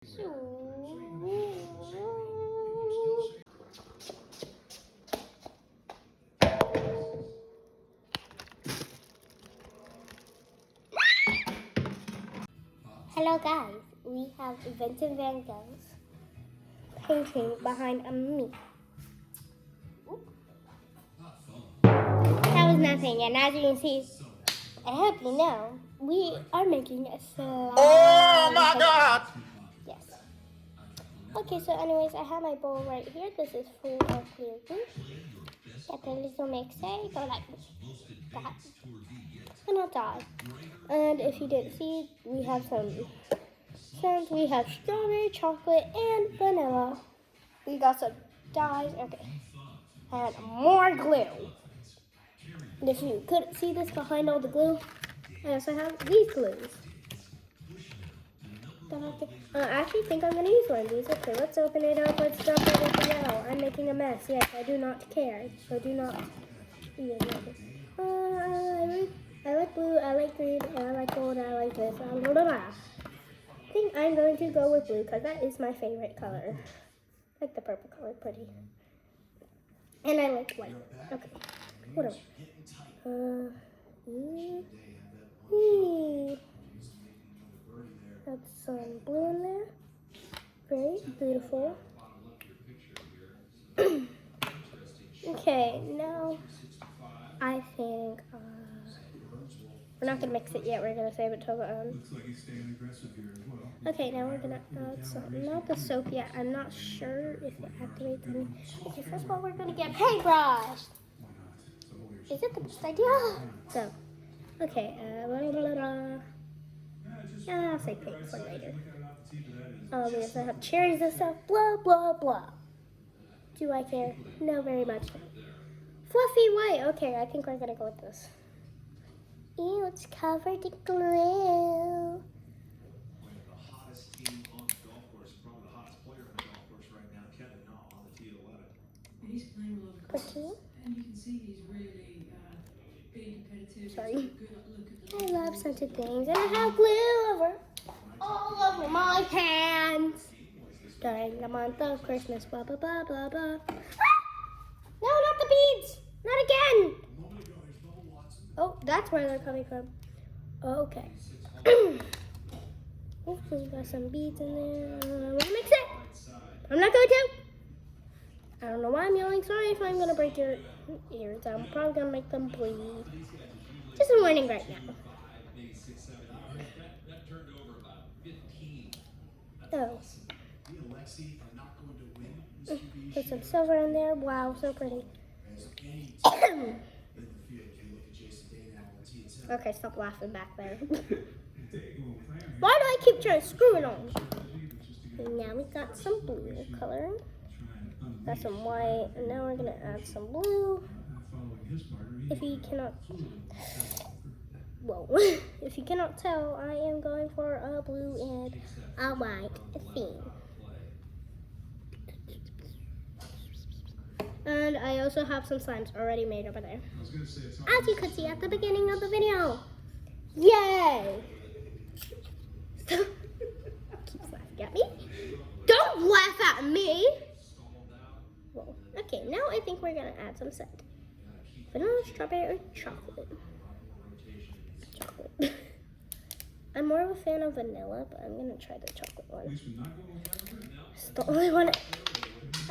Hello guys, we have Vincent van Gogh's painting behind me. That was nothing, and as you can see, I hope you know, we are making a slime. Oh my God! Yes. Okay, so anyways, I have my bowl right here. This is full of clear glue. Get the little mixer, go like that. And I'll die. And if you didn't see, we have some scents. We have strawberry, chocolate, and vanilla. We got some dyes, okay. And more glue. And if you couldn't see this behind all the glue, I also have these glues. I actually think I'm going to use one of these. Okay, let's open it up. Let's dump everything out. I'm making a mess. Yes, I do not care. So do not. I like blue, I like green, and I like gold, and I like this. Blah, blah, blah. I think I'm going to go with blue because that is my favorite color. I like the purple color, pretty. And I like white. Okay, whatever. That's some blue in there. Very beautiful. Okay, now I think we're not gonna mix it yet. We're gonna save it till the end. Looks like he's staying aggressive here as well. Okay, now we're gonna add some, not the soap yet. I'm not sure if it activates any. Okay, first of all, we're gonna get paintbrush. Is it the best idea? So, okay, blah, blah, blah. I'll say pink for later. We also have cherries and stuff. Blah, blah, blah. Do I care? No, very much. Fluffy white. Okay, I think we're gonna go with this. Ew, it's covered in glue. He's playing a lot of Pretty. and you can see he's really being competitive. Sorry. Good look I love scented things, and I have glue all over my hands during the month of Christmas. Blah blah blah blah blah. Ah! No, not the beads! Not again! Oh, that's where they're coming from. Okay. Hopefully, got some beads in there. I'm gonna mix it. I'm not going to. I don't know why I'm yelling. Sorry if I'm gonna break your ears. I'm probably gonna make them bleed. Just a warning right now. Oh. Put some silver in there. Wow, so pretty. Okay, stop laughing back there. Why do I keep trying to screw it on? And now we got some blue color. Got some white, and now we're gonna add some blue. If you cannot, whoa, if you cannot tell, I am going for a blue and a white theme. And I also have some slimes already made over there, as you could see at the beginning of the video. Yay! Keeps laughing at me. Don't laugh at me! Whoa. Okay, now I think we're gonna add some scent. Vanilla, strawberry, or chocolate? Chocolate. I'm more of a fan of vanilla, but I'm gonna try the chocolate one. It's the only one. I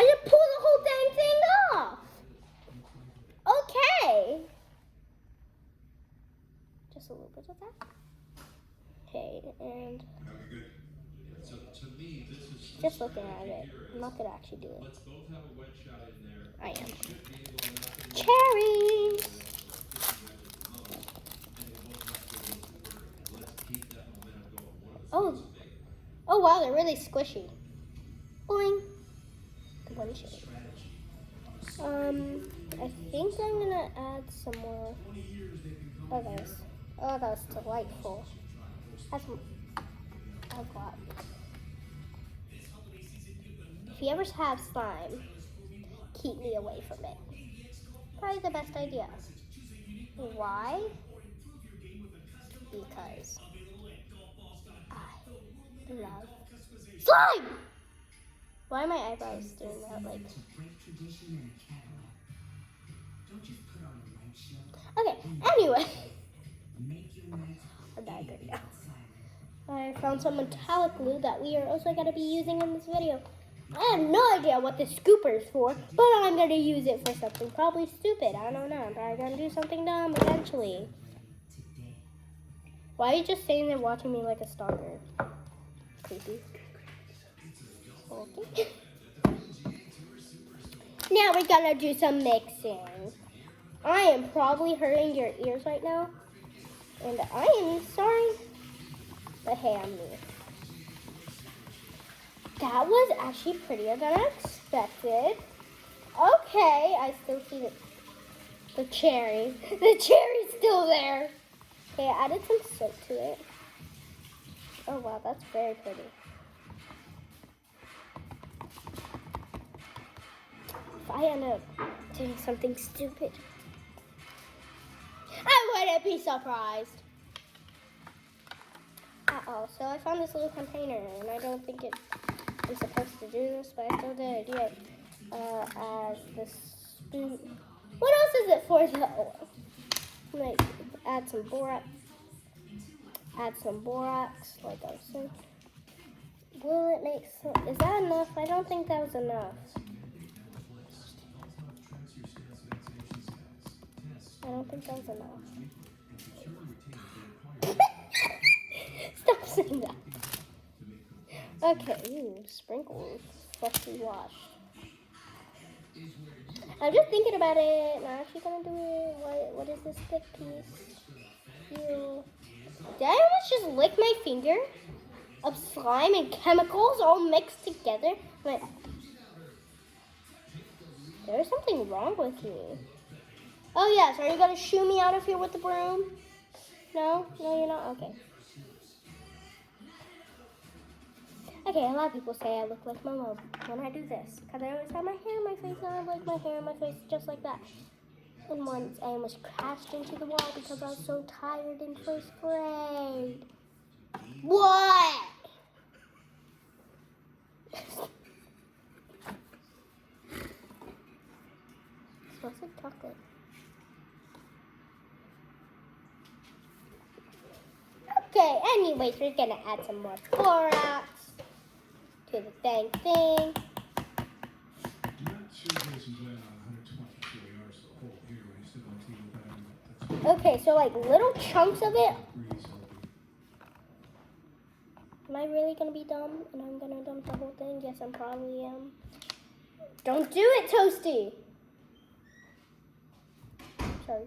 just pulled the whole dang thing off! Okay. Just a little bit of that. Okay, and just looking at it, I'm not gonna actually do it. I am. Cherries! Oh wow, they're really squishy. Boing! The one cherry. I think I'm gonna add some more of this. Oh, that was delightful. That's a lot. If you ever have slime, keep me away from it. Probably the best idea. Why? Because I love Slime! Why are my eyebrows doing that? Like, okay, anyway. I'm dying right now. I found some metallic glue that we are also going to be using in this video. I have no idea what the scooper is for, but I'm going to use it for something probably stupid. I don't know. I'm probably going to do something dumb eventually. Why are you just sitting there watching me like a stalker? Creepy. Okay. Now we're going to do some mixing. I am probably hurting your ears right now. And I am sorry. But hey, I'm new. That was actually prettier than I expected. Okay, I still see the cherry. The cherry's still there. Okay, I added some soap to it. Oh wow, that's very pretty. If I end up doing something stupid, I wouldn't be surprised. So I found this little container, and I don't think it was supposed to do this, but I still did. Yeah. As the spoon. What else is it for though? Like, add some borax. Add some borax, like I was saying. Will it make sense? Is that enough? I don't think that was enough. I don't think that was enough. Stop saying that. Okay, sprinkles, freshly washed. I'm just thinking about it. Not actually gonna do it. What is this thick piece? Ew. Did I almost just lick my finger of slime and chemicals all mixed together? Like, there's something wrong with me. Oh yes, are you gonna shoo me out of here with the broom? No? No, you're not? Okay. Okay, a lot of people say I look like my mom when I do this. Because I always have my hair in my face and I like my hair in my face just like that. And once I almost crashed into the wall because I was so tired in first grade. What? It smells like chocolate. Okay, anyways, we're gonna add some more borax to the dang thing. Okay, so like little chunks of it. Am I really gonna be dumb and I'm gonna dump the whole thing? Yes, I probably am. Don't do it, Toasty! Sorry.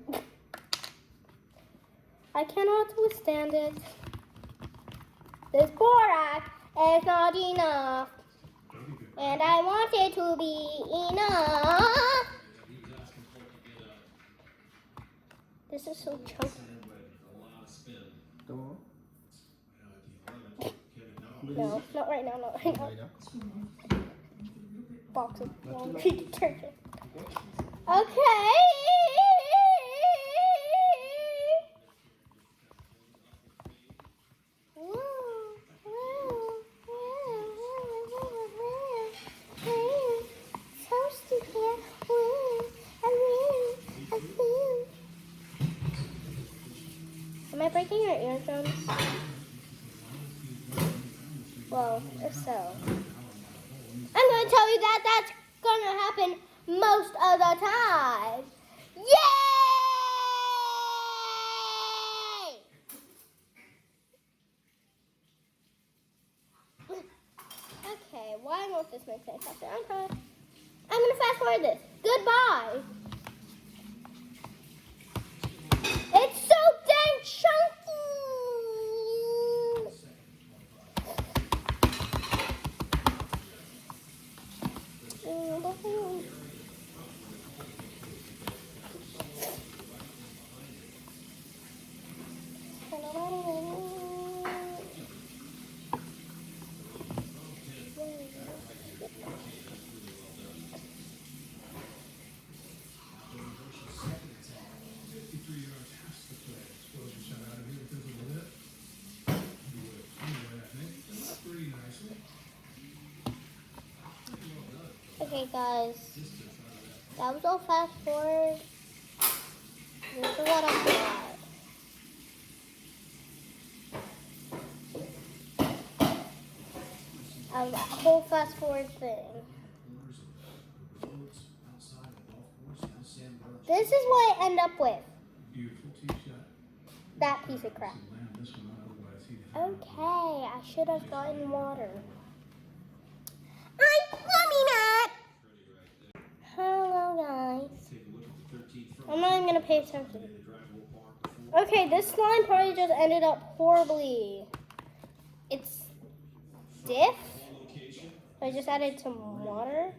I cannot withstand it. This borax is not enough. And I want it to be enough. This is so chunky. No, not right now, not right now. Box of laundry detergent. Okay. Am I breaking your eardrums? Well, if so, I'm going to tell you that that's going to happen most of the time. Yay! Okay, why won't this make sense after I'm going to fast forward this. Goodbye. It's so dang chunky. Okay, guys. That was all fast forward. This is what I got. A whole fast forward thing. This is what I end up with. Beautiful tee shot. That piece of crap. To land this one, otherwise he'd have Okay, I should have gotten water. I'm coming up. Hello, guys. I'm not even gonna pay attention. Okay, this slime probably just ended up horribly. It's stiff. I just added some water.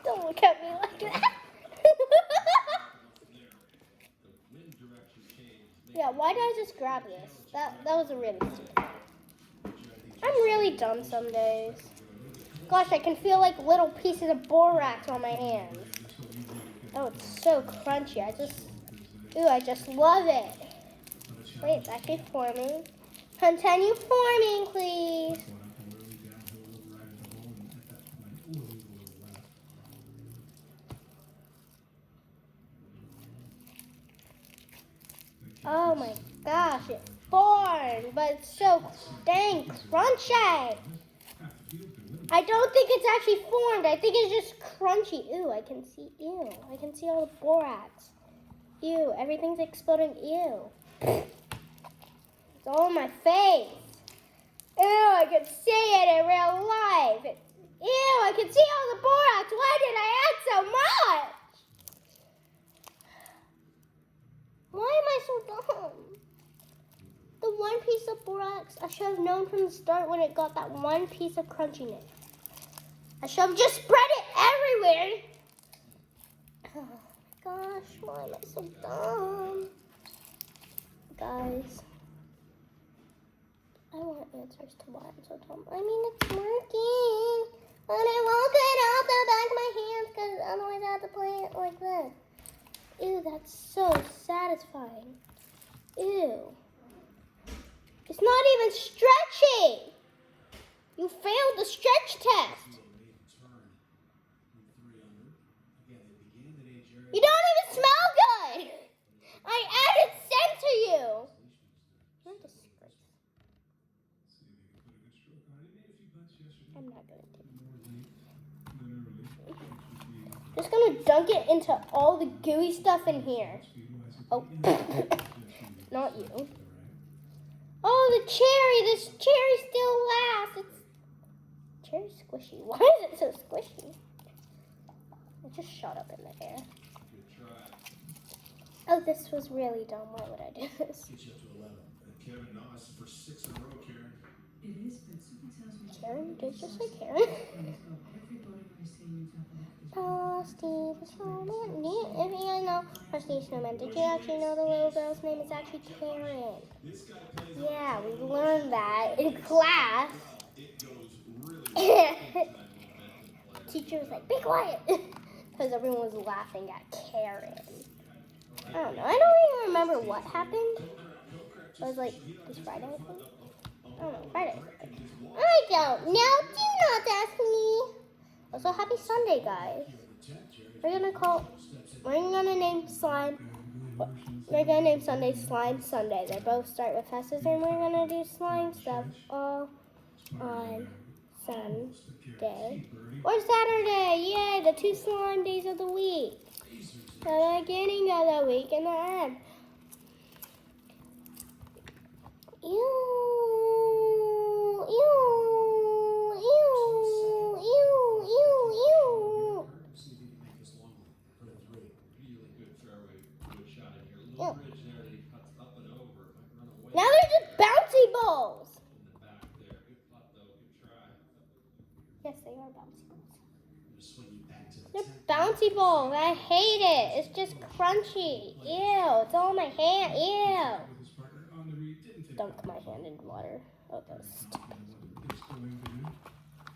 Don't look at me like that. Yeah, why did I just grab this? That was a really stupid. I'm really dumb some days. Gosh, I can feel like little pieces of borax on my hands. Oh, it's so crunchy. I just love it. Wait, it's actually forming. Continue forming, please. Oh my gosh, it formed, but it's so dang crunchy. I don't think it's actually formed. I think it's just crunchy. Ew, I can see all the borax. Ew, everything's exploding. Ew. It's all on my face. Ew, I can see it in real life. Ew, I can see all the borax. Why did I add so much? Why am I so dumb? The one piece of borax, I should have known from the start when it got that one piece of crunchiness. I should have just spread it everywhere. Oh my gosh, why am I so dumb? Guys, I want answers to why I'm so dumb. I mean, it's working. But I won't get out the back of my hands because otherwise I have to play it like this. Ew, that's so satisfying. Ew. It's not even stretchy. You failed the stretch test. You don't even smell good. I added scent to you. You're a disgrace. I'm not going to. Just going to dunk it into all the gooey stuff in here. Oh, not you. Oh, the cherry. This cherry still lasts. It's cherry squishy. Why is it so squishy? It just shot up in the air. Oh, this was really dumb. Why would I do this? Kevin Noss for 6 in a row, Karen. It is, but Sophie tells me Karen did just like Karen. everybody I see you talk about this. Frosty the Snowman. If you know Frosty the Snowman, did you actually know the little girl's name is actually Karen? Yeah, we learned that in class. Teacher was like, be quiet. Because everyone was laughing at Karen. I don't know. I don't even remember what happened. It was like this Friday, I think. I don't know. Friday. I don't know. Do not ask me. Also, happy Sunday, guys. We're gonna name slime. We're gonna name Sunday Slime Sunday. They both start with S's, and we're gonna do slime stuff all on Sunday or Saturday. Yay! The 2 slime days of the week. The beginning of the week and the end. Ew, ew, ew, ew, ew, ew. Ew. Now they're just bouncy balls. Yes, they are bouncy balls. They're bouncy balls. I hate it. It's just crunchy. Ew. It's all in my hand. Ew. Dunk my hand in water. Oh, that was stupid.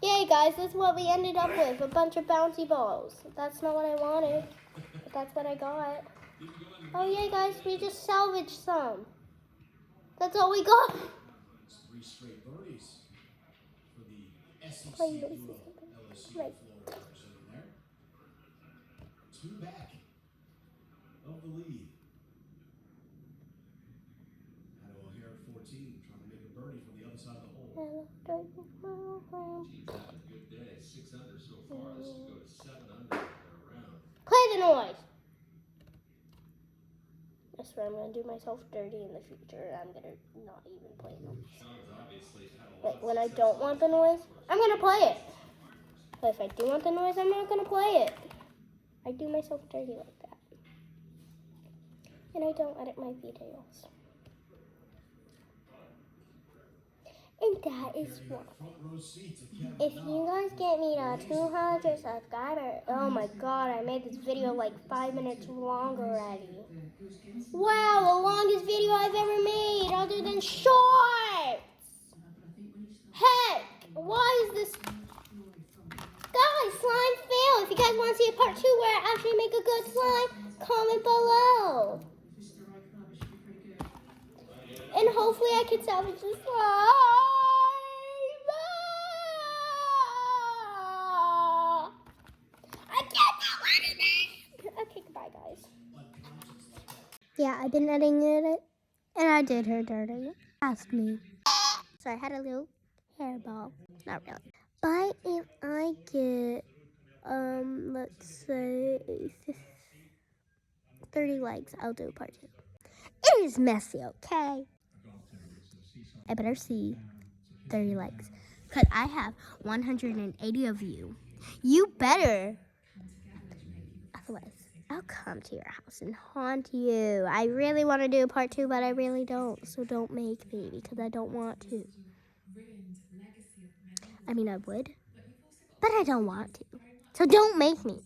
Yay, guys. This is what we ended up with. A bunch of bouncy balls. That's not what I wanted. But that's what I got. Oh, yay, guys. We just salvaged some. That's all we got. playing noises. Like, Two back of the lead. Had O'Hare at 14, trying to make a birdie from the other side of the hole. She's having a good day. 6 under so far. This will go to 7 under for a round. play the noise. I swear I'm gonna do myself dirty in the future. I'm gonna not even play noise. Sean's obviously had a lot Like of when I success don't want the noise, I'm gonna play it. But if I do want the noise, I'm not gonna play it. I do myself dirty like that. And I don't edit my videos. And that is why. Front row seats at Kevin If you guys get me to 200 subscribers, oh my god, I made this video like 5 minutes long already. Wow, the longest video I've ever made other than shorts. Heck, why is this? Guys, slime fail. If you guys want to see a part 2 where I actually make a good slime, comment below. And hopefully I can salvage the slime. I can't do anything. Okay, goodbye, guys. Yeah, I've been editing it, and I did her dirty. Ask me. So I had a little hairball. Not really. But if I get, let's say 30 likes, I'll do part 2. It is messy, okay? I better see 30 likes. Because I have 180 of you. You better. Otherwise, I'll come to your house and haunt you. I really want to do part 2, but I really don't. So don't make me because I don't want to. I mean, I would, but I don't want to. So don't make me.